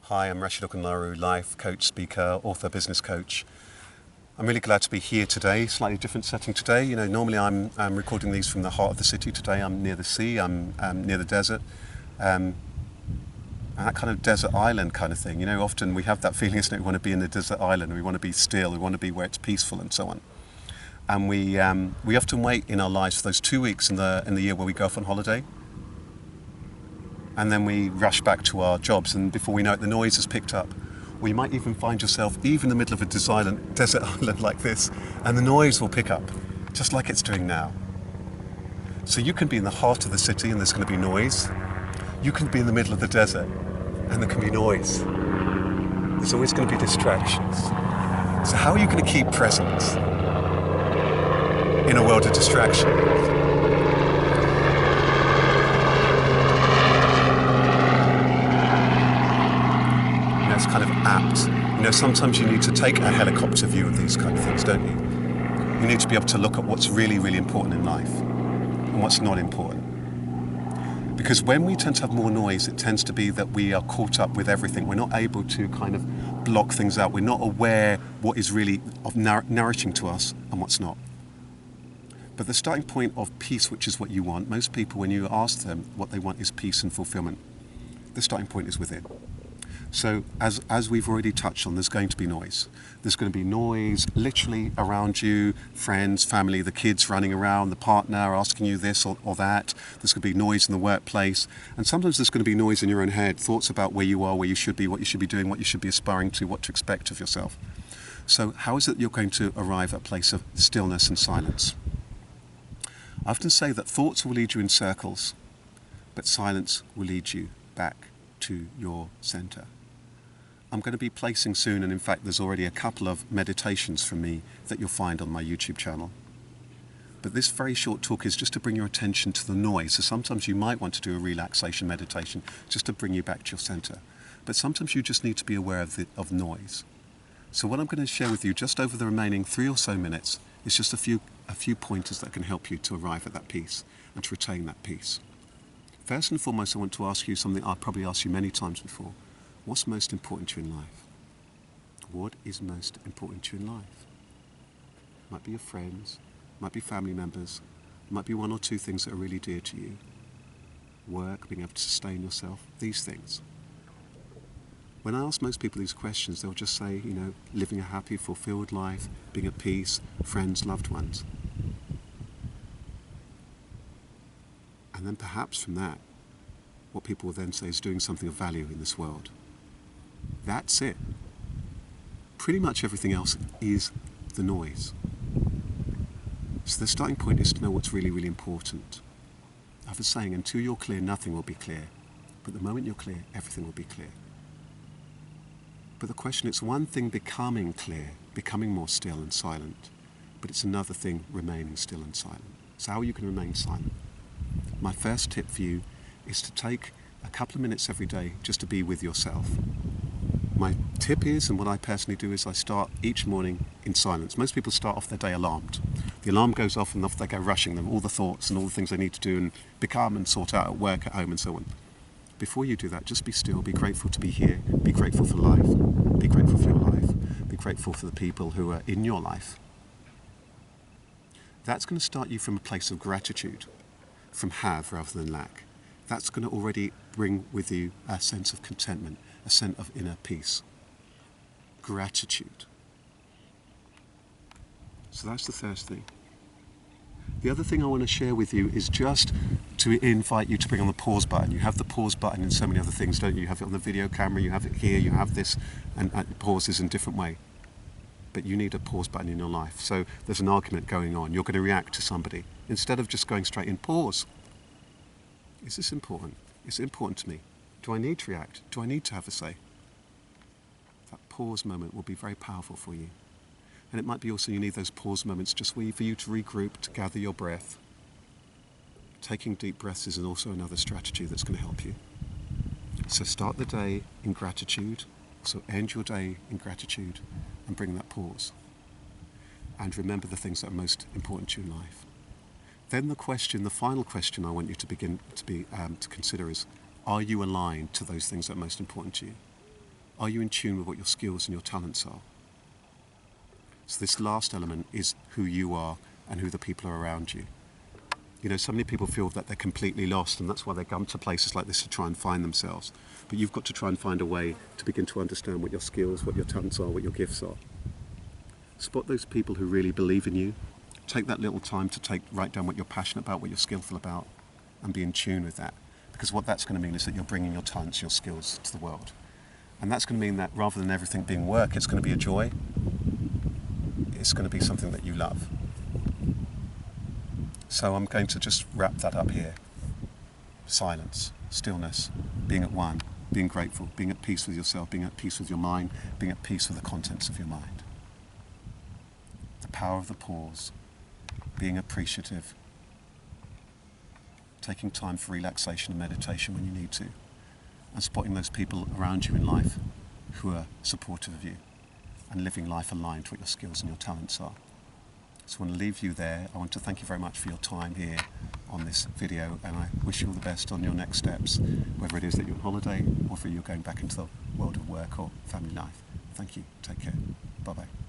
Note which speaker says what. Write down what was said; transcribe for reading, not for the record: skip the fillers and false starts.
Speaker 1: Hi, I'm Rasheed Ogunlaru, life coach, speaker, author, business coach. I'm really glad to be here today, slightly different setting today. Normally I'm recording these from the heart of the city. Today I'm near the sea, I'm near the desert. And that kind of desert island kind of thing. Often we have that feeling, isn't it? We want to be in a desert island, we want to be still, we want to be where it's peaceful and so on. And we often wait in our lives for those 2 weeks in the year where we go off on holiday. And then we rush back to our jobs, and before we know it, the noise has picked up. Or you might even find yourself even in the middle of a desert island like this, and the noise will pick up, just like it's doing now. So you can be in the heart of the city and there's going to be noise. You can be in the middle of the desert and there can be noise. There's always going to be distractions. So how are you going to keep present in a world of distraction? It's kind of apt. Sometimes you need to take a helicopter view of these kind of things, don't you? You need to be able to look at what's really, really important in life and what's not important. Because when we tend to have more noise, it tends to be that we are caught up with everything. We're not able to kind of block things out. We're not aware what is really nourishing to us and what's not. But the starting point of peace, which is what you want, most people, when you ask them what they want is peace and fulfillment, the starting point is within. So as we've already touched on, there's going to be noise. There's going to be noise literally around you, friends, family, the kids running around, the partner asking you this or that. There's going to be noise in the workplace. And sometimes there's going to be noise in your own head, thoughts about where you are, where you should be, what you should be doing, what you should be aspiring to, what to expect of yourself. So how is it you're going to arrive at a place of stillness and silence? I often say that thoughts will lead you in circles, but silence will lead you back to your center. I'm going to be placing soon, and in fact there's already a couple of meditations from me that you'll find on my YouTube channel. But this very short talk is just to bring your attention to the noise. So sometimes you might want to do a relaxation meditation just to bring you back to your center. But sometimes you just need to be aware of noise. So what I'm going to share with you just over the remaining 3 or so minutes is just a few pointers that can help you to arrive at that peace and to retain that peace. First and foremost, I want to ask you something I've probably asked you many times before. What's most important to you in life? What is most important to you in life? It might be your friends, it might be family members, it might be 1 or 2 things that are really dear to you. Work, being able to sustain yourself, these things. When I ask most people these questions, they'll just say, living a happy, fulfilled life, being at peace, friends, loved ones. And then perhaps from that, what people will then say is doing something of value in this world. That's it. Pretty much everything else is the noise. So the starting point is to know what's really, really important. I have a saying, until you're clear, nothing will be clear. But the moment you're clear, everything will be clear. But the question, it's one thing becoming clear, becoming more still and silent, but it's another thing remaining still and silent. So how are you going to remain silent? My first tip for you is to take a couple of minutes every day just to be with yourself. My tip is, and what I personally do, is I start each morning in silence. Most people start off their day alarmed. The alarm goes off and off they go rushing them, all the thoughts and all the things they need to do and become and sort out at work, at home and so on. Before you do that, just be still, be grateful to be here, be grateful for life, be grateful for your life, be grateful for the people who are in your life. That's going to start you from a place of gratitude, from have rather than lack. That's going to already bring with you a sense of contentment, a sense of inner peace. Gratitude. So that's the first thing. The other thing I want to share with you is just to invite you to bring on the pause button. You have the pause button in so many other things, don't you? You have it on the video camera, you have it here, you have this, and it pauses in a different way. But you need a pause button in your life. So there's an argument going on. You're going to react to somebody. Instead of just going straight in, pause. Is this important? Is it important to me? Do I need to react? Do I need to have a say? That pause moment will be very powerful for you. And it might be also you need those pause moments just for you to regroup, to gather your breath. Taking deep breaths is also another strategy that's going to help you. So start the day in gratitude. So end your day in gratitude and bring that pause. And remember the things that are most important to you in life. Then the final question I want you to begin to consider is, are you aligned to those things that are most important to you? Are you in tune with what your skills and your talents are? So this last element is who you are and who the people are around you. You know, so many people feel that they're completely lost, and that's why they come to places like this to try and find themselves. But you've got to try and find a way to begin to understand what your skills, what your talents are, what your gifts are. Spot those people who really believe in you. Take that little time to write down what you're passionate about, what you're skillful about, and be in tune with that. Because what that's going to mean is that you're bringing your talents, your skills to the world. And that's going to mean that rather than everything being work, it's going to be a joy. It's going to be something that you love. So I'm going to just wrap that up here. Silence, stillness, being at one, being grateful, being at peace with yourself, being at peace with your mind, being at peace with the contents of your mind. The power of the pause, being appreciative, taking time for relaxation and meditation when you need to, and spotting those people around you in life who are supportive of you, and living life aligned to what your skills and your talents are. So I want to leave you there. I want to thank you very much for your time here on this video, and I wish you all the best on your next steps, whether it is that you're on holiday or if you're going back into the world of work or family life. Thank you. Take care. Bye-bye.